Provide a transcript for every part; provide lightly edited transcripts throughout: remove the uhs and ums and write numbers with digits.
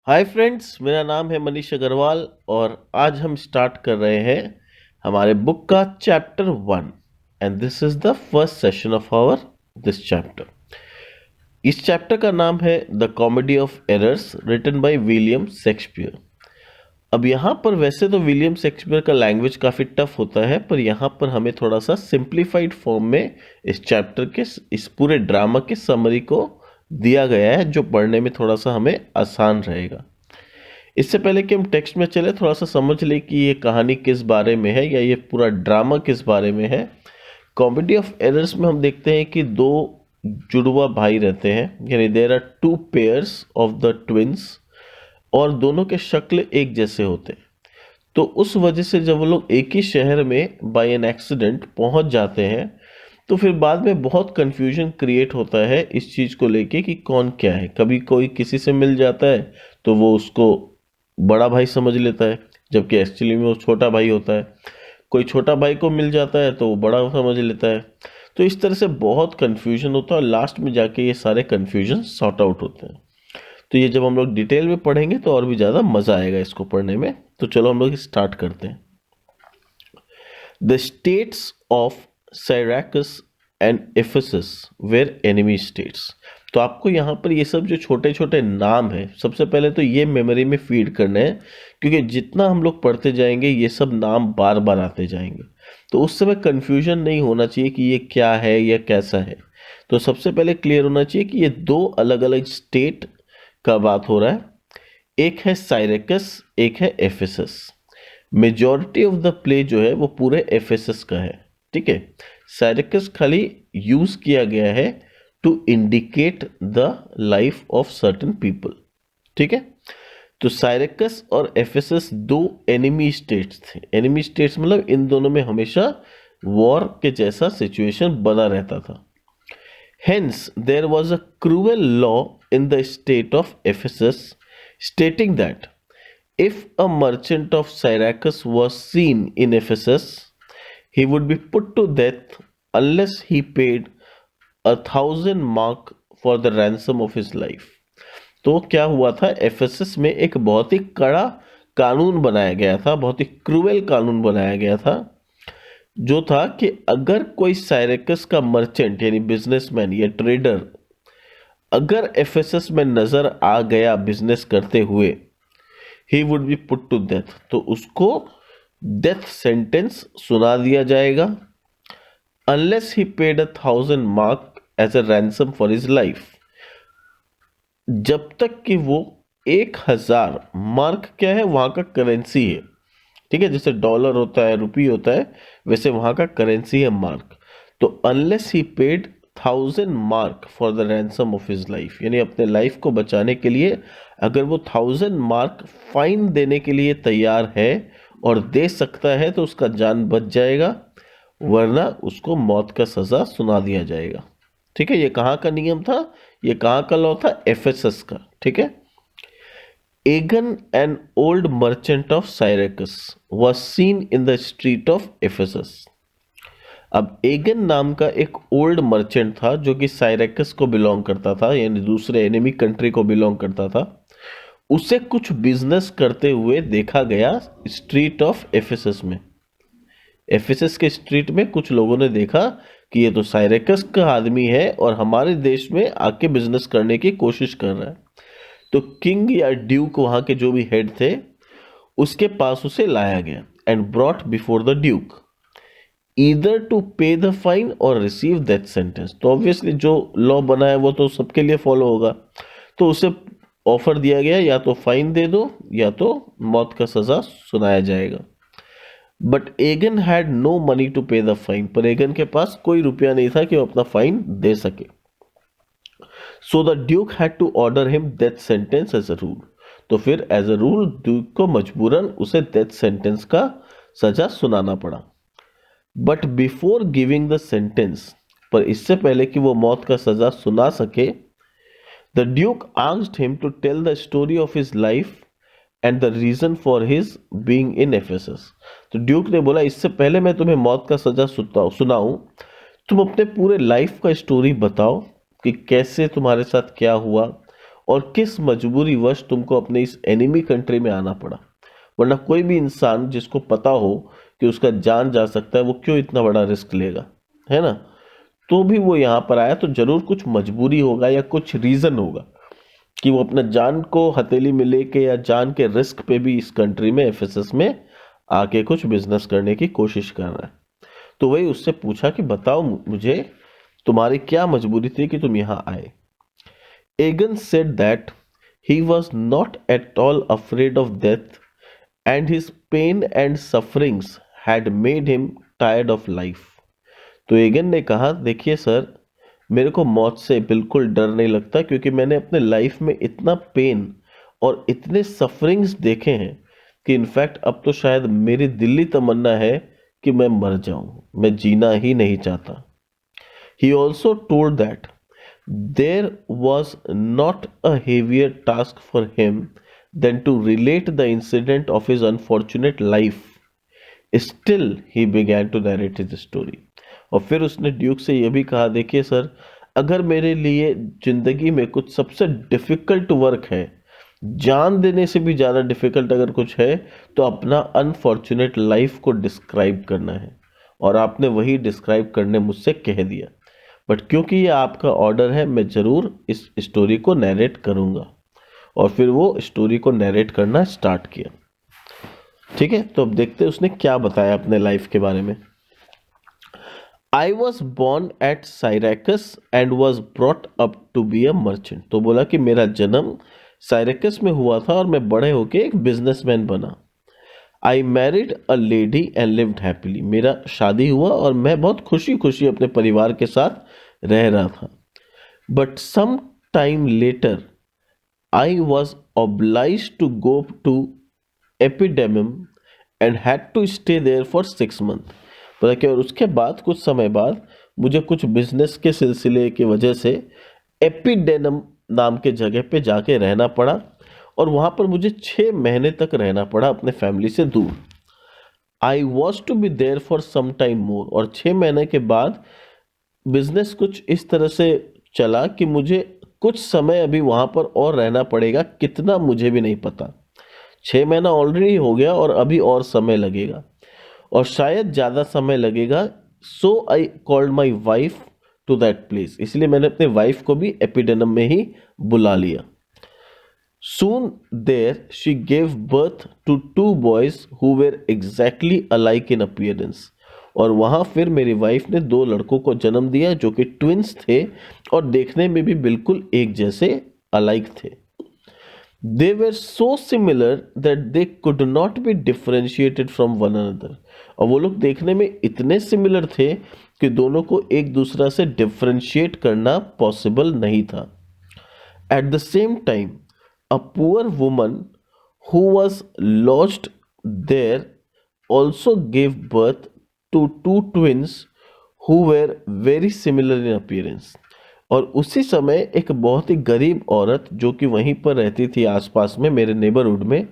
Hi friends, मेरा नाम है मनीष अग्रवाल और आज हम स्टार्ट कर रहे हैं हमारे बुक का chapter 1 and this is the first session of our this chapter. इस चैप्टर का नाम है the comedy of errors written by William Shakespeare. अब यहाँ पर वैसे तो विलियम शेक्सपियर का लैंग्वेज काफ़ी टफ होता है, पर यहाँ पर हमें थोड़ा सा सिंप्लीफाइड फॉर्म में इस चैप्टर के इस पूरे ड्रामा के समरी को दिया गया है, जो पढ़ने में थोड़ा सा हमें आसान रहेगा। इससे पहले कि हम टेक्स्ट में चले, थोड़ा सा समझ ले कि ये कहानी किस बारे में है या ये पूरा ड्रामा किस बारे में है। कॉमेडी ऑफ एरर्स में हम देखते हैं कि दो जुड़वा भाई रहते हैं, यानी there are two pairs of the twins और दोनों के शक्ल एक जैसे होते हैं। तो उस वजह से जब वो लोग एक ही शहर में बाय एन एक्सीडेंट पहुंच जाते हैं तो फिर बाद में बहुत कंफ्यूजन क्रिएट होता है इस चीज़ को लेके कि कौन क्या है। कभी कोई किसी से मिल जाता है तो वो उसको बड़ा भाई समझ लेता है, जबकि एक्चुअली में वो छोटा भाई होता है। कोई छोटा भाई को मिल जाता है तो वो बड़ा समझ लेता है। तो इस तरह से बहुत कंफ्यूजन होता है और लास्ट में जाके ये सारे कंफ्यूजन सॉर्ट आउट होते हैं। तो ये जब हम लोग डिटेल में पढ़ेंगे तो और भी ज़्यादा मज़ा आएगा इसको पढ़ने में। तो चलो हम लोग स्टार्ट करते हैं। The states of Syracuse and Ephesus were enemy states. तो आपको यहाँ पर ये सब जो छोटे छोटे नाम है, सबसे पहले तो ये मेमोरी में फीड करने हैं, क्योंकि जितना हम लोग पढ़ते जाएंगे ये सब नाम बार बार आते जाएंगे, तो उस समय कंफ्यूजन नहीं होना चाहिए कि ये क्या है या कैसा है। तो सबसे पहले क्लियर होना चाहिए कि ये दो अलग अलग स्टेट का बात हो रहा है। एक है साइरैकस, एक है Ephesus. Majority of the play जो है वो पूरे एफेसस का है, ठीक है। साइरैकस खाली यूज किया गया है to indicate the life of certain people, ठीक है। तो साइरैकस और एफेसस दो एनिमी स्टेट्स थे। एनिमी स्टेट्स मतलब इन दोनों में हमेशा वॉर के जैसा सिचुएशन बना रहता था। Hence, there was a cruel law in the state of Ephesus stating that if a merchant of Syracuse was seen in Ephesus, he would be put to death unless he paid 1,000 mark for the ransom of his life. तो क्या हुआ था, Ephesus में एक बहुत ही कड़ा कानून बनाया गया था, बहुत ही क्रूएल कानून बनाया गया था, जो था कि अगर कोई साइरैकस का मर्चेंट यानी बिजनेसमैन या ट्रेडर अगर एफेसस में नजर आ गया बिजनेस करते हुए, he would be put to death, तो उसको डेथ सेंटेंस सुना दिया जाएगा, unless he paid 1,000 mark as a ransom for his life, जब तक कि वो 1,000 मार्क क्या है, वहां का करेंसी है, ठीक है। जैसे डॉलर होता है, रुपी होता है, वैसे वहां का करेंसी है मार्क। तो unless he paid 1,000 mark for the ransom of his life, यानी अपने लाइफ को बचाने के लिए अगर वो 1,000 mark फाइन देने के लिए तैयार है और दे सकता है तो उसका जान बच जाएगा, वरना उसको मौत का सजा सुना दिया जाएगा, ठीक है। ये कहाँ का नियम था, ये कहाँ का लॉ था, एफेसस का, ठीक है। Aegon, an old merchant of Syracuse, was seen in the street of Ephesus. अब एगन नाम का एक ओल्ड मर्चेंट था जो कि साइरैकस को बिलोंग करता था, यानी दूसरे एनिमी कंट्री को बिलोंग करता था। उसे कुछ बिजनेस करते हुए देखा गया स्ट्रीट ऑफ एफेसस में। एफेसस के स्ट्रीट में कुछ लोगों ने देखा कि ये तो साइरैकस का आदमी है और हमारे देश में आके बिजनेस करने की कोशिश कर रहा है। तो किंग या ड्यूक, वहां के जो भी हेड थे, उसके पास उसे लाया गया and brought before the duke either to pay the fine और रिसीव डेथ सेंटेंस। तो ऑब्वियसली जो लॉ बना है वो तो सबके लिए फॉलो होगा, तो उसे ऑफर दिया गया या तो फाइन दे दो या तो मौत का सजा सुनाया जाएगा। But Egeon had no money to pay the fine, पर एगन के पास कोई रुपया नहीं था कि वो अपना फाइन दे सके। So the duke had to order him death sentence as a rule. तो फिर एज अ रूल ड्यूक को मजबूरन उसे डेथ सेंटेंस का सजा सुनाना पड़ा। But before giving the sentence, पर इससे पहले कि वो मौत का सजा सुना सके, the duke asked him to tell the story of his life and the reason for his being in Ephesus. तो ड्यूक ने बोला, इससे पहले मैं तुम्हें मौत का सजा सुनाऊं, तुम अपने पूरे लाइफ का स्टोरी बताओ कि कैसे तुम्हारे साथ क्या हुआ और किस मजबूरी वश तुमको अपने इस एनिमी कंट्री में आना पड़ा। वरना कोई भी इंसान जिसको पता हो कि उसका जान जा सकता है वो क्यों इतना बड़ा रिस्क लेगा, है ना। तो भी वो यहाँ पर आया तो जरूर कुछ मजबूरी होगा या कुछ रीजन होगा कि वो अपना जान को हथेली में लेके या जान के रिस्क पे भी इस कंट्री में एफएसएस में आके कुछ बिजनेस करने की कोशिश कर रहा है। तो वही उससे पूछा कि बताओ मुझे तुम्हारी क्या मजबूरी थी कि तुम यहाँ आए। Egeon said that he was not at all afraid of death and his pain and sufferings had made him tired of life. तो एगन ने कहा, देखिए सर, मेरे को मौत से बिल्कुल डर नहीं लगता, क्योंकि मैंने अपने लाइफ में इतना पेन और इतने सफरिंग्स देखे हैं कि इनफैक्ट अब तो शायद मेरी दिली तमन्ना है कि मैं मर जाऊं, मैं जीना ही नहीं चाहता। He also told that there was not a heavier task for him than to relate the incident of his unfortunate life. Still, he began to narrate his story. और फिर उसने ड्यूक से यह भी कहा, देखिए सर, अगर मेरे लिए जिंदगी में कुछ सबसे डिफिकल्ट वर्क है, जान देने से भी ज़्यादा डिफिकल्ट अगर कुछ है, तो अपना अनफॉर्चुनेट लाइफ को डिस्क्राइब करना है। और आपने वही डिस्क्राइब करने मुझसे कह दिया, बट क्योंकि ये आपका ऑर्डर है, मैं ज़रूर इस स्टोरी को नैरेट करूँगा। और फिर वो स्टोरी को नैरेट करना स्टार्ट किया। ठीक है, तो अब देखते हैं उसने क्या बताया अपने लाइफ के बारे में। I was born at Syracuse and was brought up to be a merchant. तो बोला कि मेरा जन्म साइरैकस में हुआ था और मैं बड़े होके एक बिजनेसमैन बना। I married a lady and lived happily. मेरा शादी हुआ और मैं बहुत खुशी खुशी अपने परिवार के साथ रह रहा था। But some time later I was obliged to go to Epidamnum and had to stay there for 6 months। पता क्या, और उसके बाद कुछ समय बाद मुझे कुछ बिजनेस के सिलसिले की वजह से एपिडेनम नाम के जगह पे जाके रहना पड़ा, और वहां पर मुझे 6 महीने तक रहना पड़ा अपने फैमिली से दूर। I was to be there for some time more. और 6 महीने के बाद बिजनेस कुछ इस तरह से चला कि मुझे कुछ समय अभी वहां पर और रहना पड़ेगा, कितना मुझे भी नहीं पता। 6 महीना ऑलरेडी हो गया और अभी और समय लगेगा, और शायद ज़्यादा समय लगेगा। So I called my wife to that place. इसलिए मैंने अपने वाइफ को भी एपिडेनम में ही बुला लिया। Soon there she gave birth to 2 boys who were exactly alike in appearance। और वहां फिर मेरी वाइफ ने 2 लड़कों को जन्म दिया जो कि ट्विंस थे और देखने में भी बिल्कुल एक जैसे अलाइक थे। They were so similar that they could not be differentiated from one another। और वो लोग देखने में इतने सिमिलर थे कि दोनों को एक दूसरा से डिफरेंशिएट करना पॉसिबल नहीं था। At the same time, a poor woman who was lodged there also gave birth to 2 twins who were very similar in appearance। और उसी समय एक बहुत ही गरीब औरत जो कि वहीं पर रहती थी आसपास में मेरे नेबरहुड में,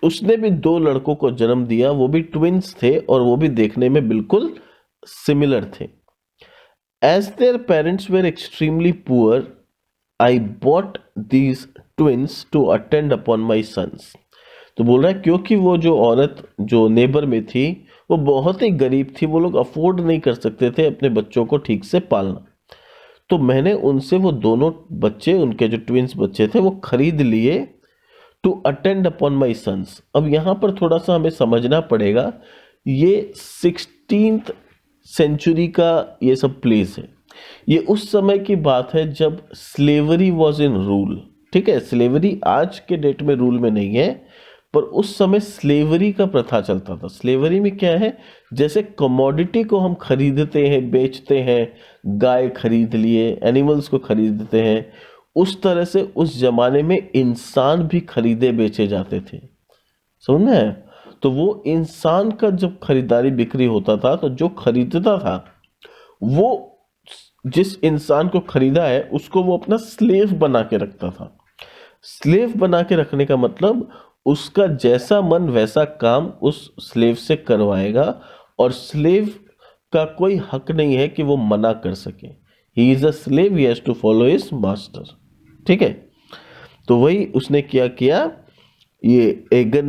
उसने भी 2 लड़कों को जन्म दिया। वो भी ट्विंस थे और वो भी देखने में बिल्कुल सिमिलर थे। As their parents were extremely poor, I bought these twins to attend upon my sons। तो बोल रहा है क्योंकि वो जो औरत जो नेबर में थी वो बहुत ही गरीब थी, वो लोग अफोर्ड नहीं कर सकते थे अपने बच्चों को ठीक से पालना, तो मैंने उनसे वो दोनों बच्चे, उनके जो ट्विंस बच्चे थे, वो खरीद लिए to attend upon my sons. अब यहाँ पर थोड़ा सा हमें समझना पड़ेगा, ये 16th सेंचुरी का ये सब प्लेस है। ये उस समय की बात है जब स्लेवरी वॉज इन रूल। ठीक है, स्लेवरी आज के डेट में रूल में नहीं है, पर उस समय स्लेवरी का प्रथा चलता था। स्लेवरी में क्या है, जैसे कमोडिटी को हम खरीदते हैं बेचते हैं, गाय खरीद लिए, एनिमल्स को खरीदते हैं, उस तरह से उस जमाने में इंसान भी खरीदे बेचे जाते थे। समझ में है? तो वो इंसान का जब खरीदारी बिक्री होता था तो जो खरीदता था वो जिस इंसान को खरीदा है उसको वो अपना स्लेव बना के रखता था। स्लेव बना के रखने का मतलब उसका जैसा मन वैसा काम उस स्लेव से करवाएगा, और स्लेव का कोई हक नहीं है कि वो मना कर सके। He is a slave, he has to follow his master. ठीक है, तो वही उसने क्या किया, ये एगन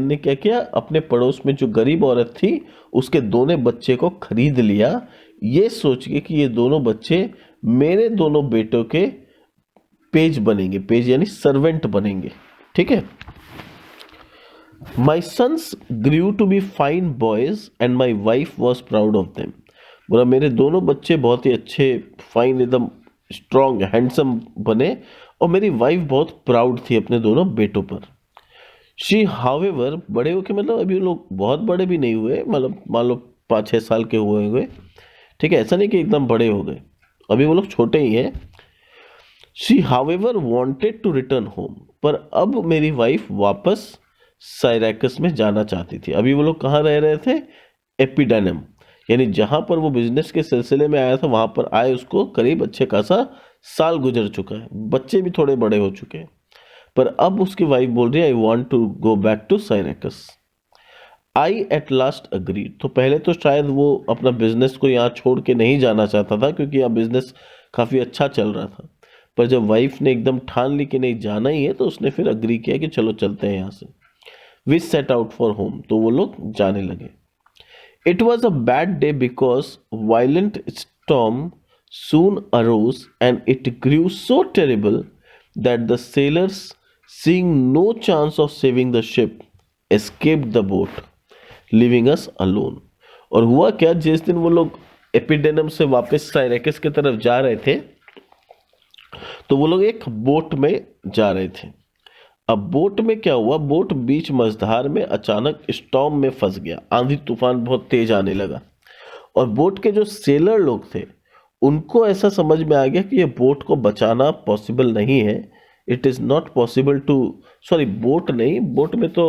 ने क्या किया, अपने पड़ोस में जो गरीब औरत थी उसके दोनों बच्चे को खरीद लिया, ये सोच के कि ये दोनों बच्चे मेरे दोनों बेटों के पेज बनेंगे, पेज यानी सर्वेंट बनेंगे। ठीक है। My sons grew to be fine boys and my wife was proud of them. बोला मेरे दोनों बच्चे बहुत ही अच्छे, फाइन, एकदम स्ट्रॉन्ग, हैंडसम बने, और मेरी वाइफ बहुत प्राउड थी अपने दोनों बेटों पर। शी हावेवर, बड़े होके मतलब अभी लोग बहुत बड़े भी नहीं हुए, मतलब मान लो 5-6 साल के हुए। ठीक है, ऐसा नहीं कि एकदम बड़े हो गए, अभी वो लोग छोटे ही हैं। She however wanted to return home, पर अब मेरी वाइफ वापस साइरैकस में जाना चाहती थी। अभी वो लोग कहाँ रह रहे थे, एपिडेनम, यानी जहां पर वो बिजनेस के सिलसिले में आया था वहां पर आए उसको करीब अच्छे खासा साल गुजर चुका है, बच्चे भी थोड़े बड़े हो चुके हैं, पर अब उसकी वाइफ बोल रही है I want to go back to Syracuse. I at last agree, तो पहले तो शायद वो अपना बिजनेस को यहाँ छोड़ के नहीं जाना चाहता था क्योंकि यहाँ बिजनेस काफ़ी अच्छा चल रहा था, पर जब वाइफ ने एकदम ठान ली कि नहीं जाना ही है तो उसने फिर अग्री किया कि चलो चलते हैं यहाँ से। We set out for home, तो वो लोग जाने लगे। It was a bad day because violent storm soon arose and it grew so terrible that the sailors, seeing no chance of saving the ship, escaped the boat, leaving us alone. और हुआ क्या, जिस दिन वो लोग एपिडेनम से वापस साइरैकस की तरफ जा रहे थे तो वो लोग एक बोट में जा रहे थे। अब बोट में क्या हुआ, बोट बीच मझधार में अचानक स्टॉर्म में फंस गया, आंधी तूफान बहुत तेज आने लगा, और बोट के जो सेलर लोग थे उनको ऐसा समझ में आ गया कि ये बोट को बचाना पॉसिबल नहीं है। It is not possible to, sorry boat नहीं, बोट में तो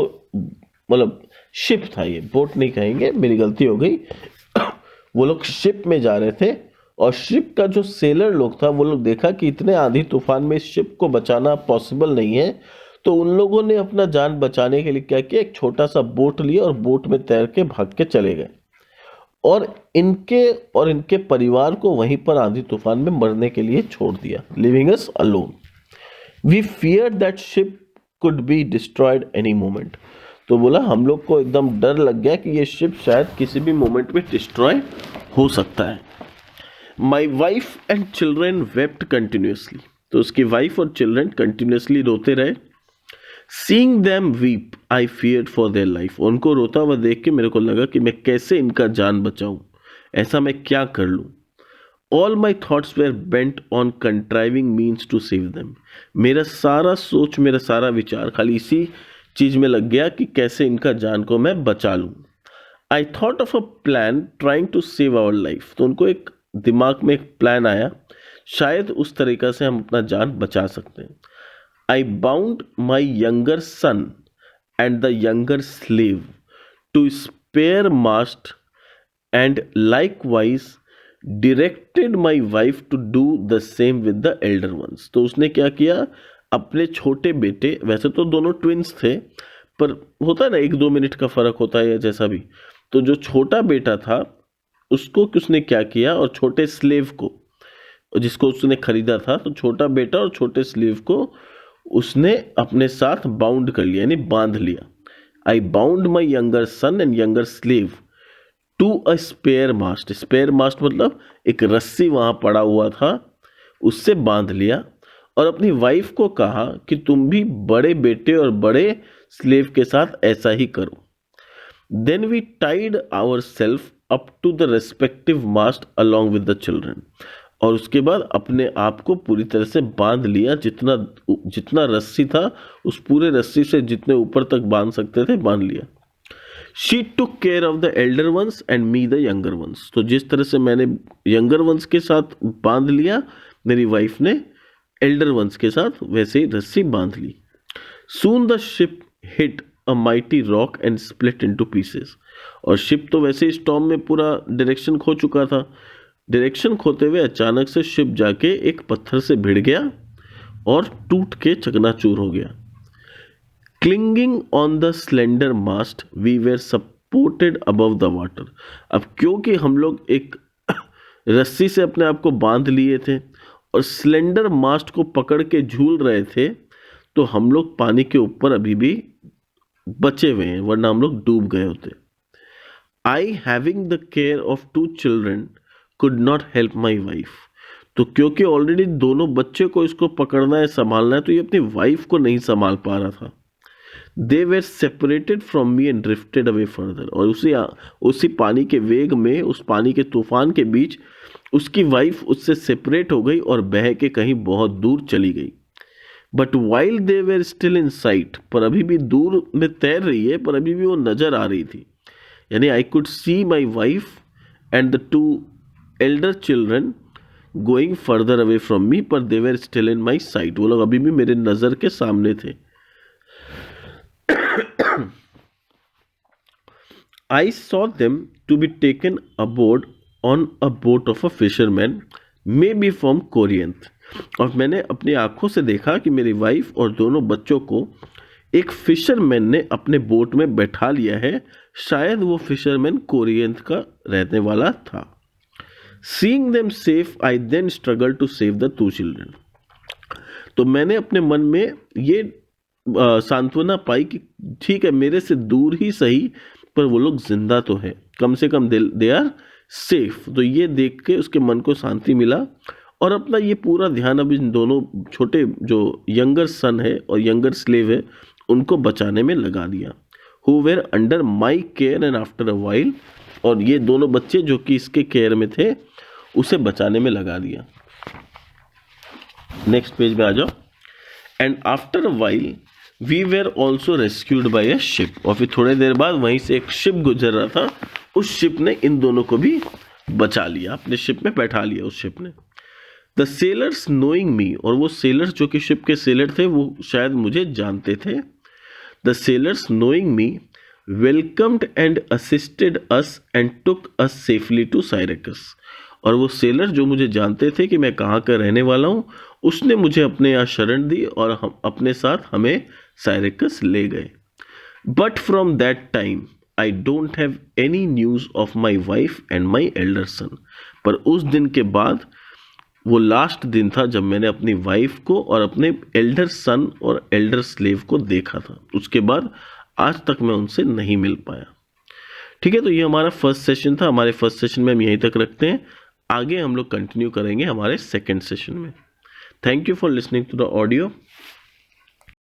मतलब शिप था, ये बोट नहीं कहेंगे, मेरी गलती हो गई। वो लोग शिप में जा रहे थे और शिप का जो सेलर लोग था वो लोग देखा कि इतने आंधी तूफान में शिप को बचाना पॉसिबल नहीं है, तो उन लोगों ने अपना जान बचाने के लिए क्या किया, एक छोटा सा बोट लिया और बोट में तैर के भाग के चले गए, और इनके परिवार को वहीं पर आंधी तूफान में मरने के लिए छोड़ दिया, living us alone. We fear that ship could be destroyed any moment, तो बोला हम लोग को एकदम डर लग गया कि ये शिप शायद किसी भी मोमेंट में डिस्ट्रॉय हो सकता है। माई wife and children wept continuously, तो उसकी वाइफ और चिल्ड्रेन कंटिन्यूसली रोते रहे। Seeing them weep I feared for their life, उनको रोता हुआ देख के मेरे को लगा कि मैं कैसे इनका जान बचाऊं, ऐसा मैं क्या कर लूं। All my thoughts were bent on contriving means to save them, मेरा सारा सोच, मेरा सारा विचार खाली इसी चीज में लग गया कि कैसे इनका जान को मैं बचा लूं। I thought of a plan trying to save our life, तो उनको एक दिमाग में एक प्लान आया, शायद उस तरीका से हम अपना जान बचा सकते हैं। I bound my younger son and the younger slave to spare mast and likewise directed my wife to do the same with the elder ones. तो उसने क्या किया, अपने छोटे बेटे, वैसे तो दोनों ट्विंस थे पर होता है ना 1-2 मिनट का फर्क होता है या जैसा भी, तो जो छोटा बेटा था उसको उसने क्या किया, और छोटे स्लेव को जिसको उसने खरीदा था, तो छोटा बेटा और छोटे स्लेव को उसने अपने साथ बाउंड कर लिया, यानी बांध लिया। I bound my younger son and younger slave to a spare mast, spare mast मतलब एक रस्सी वहां पड़ा हुआ था, उससे बांध लिया, और अपनी वाइफ को कहा कि तुम भी बड़े बेटे और बड़े स्लेव के साथ ऐसा ही करो। Then we tied our self up to the respective mast along with the children, और उसके बाद अपने आप को पूरी तरह से बांध लिया, जितना रस्सी था उस पूरे रस्सी से जितने ऊपर तक बांध सकते थे बांध लिया। She took care of the elder ones and me the younger ones, तो जिस तरह से मैंने यंगर वंस के साथ बांध लिया, मेरी वाइफ ने एल्डर वंस के साथ वैसे ही रस्सी बांध ली। Soon the ship hit a mighty rock and split into pieces, और शिप तो वैसे ही स्टॉर्म में पूरा डायरेक्शन खो चुका था, डायरेक्शन खोते हुए अचानक से शिप जाके एक पत्थर से भिड़ गया और टूट के चकनाचूर हो गया। Clinging on the slender mast we were supported above the water, अब क्योंकि हम लोग एक रस्सी से अपने आप को बांध लिए थे और स्लेंडर मास्ट को पकड़ के झूल रहे थे, तो हम लोग पानी के ऊपर अभी भी बचे हुए हैं, वरना हम लोग डूब गए होते। I having the care of 2 children could not help my wife. तो क्योंकि ऑलरेडी दोनों बच्चे को इसको पकड़ना है, संभालना है, तो ये अपनी वाइफ को नहीं संभाल पा रहा था। They were separated from me and drifted away further. और उसी पानी के वेग में, उस पानी के तूफान के बीच उसकी वाइफ उससे सेपरेट हो गई और बह के कहीं बहुत दूर चली गई। But while they were still in site, पर अभी भी दूर में तैर रही है, पर अभी भी वो नजर आ रही थी। यानी I could see my wife and the 2 elder children going further away from me, पर they were still in my sight. वो लोग अभी भी मेरे नजर के सामने थे। I saw them to be taken aboard on a boat of a fisherman, maybe from Corinth। और मैंने अपनी आंखों से देखा कि मेरी वाइफ और दोनों बच्चों को एक फिशरमैन ने अपने बोट में बैठा लिया है। शायद वो फिशरमैन कोरियंथ का रहने वाला था। Seeing them safe, I then struggled to save the 2 children। तो मैंने अपने मन में ये सांत्वना पाई कि ठीक है, मेरे से दूर ही सही, पर वो लोग जिंदा तो है, कम से कम दे आर सेफ। तो ये देख के उसके मन को शांति मिला और अपना ये पूरा ध्यान अब इन दोनों छोटे जो यंगर सन है और यंगर स्लेव है उनको बचाने में लगा दिया। Who were under my care and after a while, और ये दोनों बच्चे जो कि इसके केयर में थे उसे बचाने में लगा दिया। नेक्स्ट पेज में आ जाओ। And after a while we were also rescued by a ship. और फिर थोड़ी देर बाद वहीं से एक शिप गुजर रहा था, उस शिप ने इन दोनों को भी बचा लिया, अपने शिप में बैठा लिया उस शिप ने। द सेलर्स नोइंग मी, और वो सेलर्स जो कि शिप के सेलर थे वो शायद मुझे जानते थे। The sailors knowing me welcomed and assisted us and took us safely to Syracuse. और वो सेलर जो मुझे जानते थे कि मैं कहाँ का रहने वाला हूँ, उसने मुझे अपने यहाँ शरण दी और हम अपने साथ हमें साइरकस ले गए। But from that time I don't have any news of my wife and my elder son. पर उस दिन के बाद वो लास्ट दिन था जब मैंने अपनी वाइफ को और अपने एल्डर सन और एल्डर स्लेव को देखा था। उसके बाद आज तक मैं उनसे नहीं मिल पाया। ठीक है, तो ये हमारा फर्स्ट सेशन था। हमारे फर्स्ट सेशन में हम यहीं तक रखते हैं, आगे हम लोग कंटिन्यू करेंगे हमारे सेकेंड सेशन में। Thank you for listening to the audio.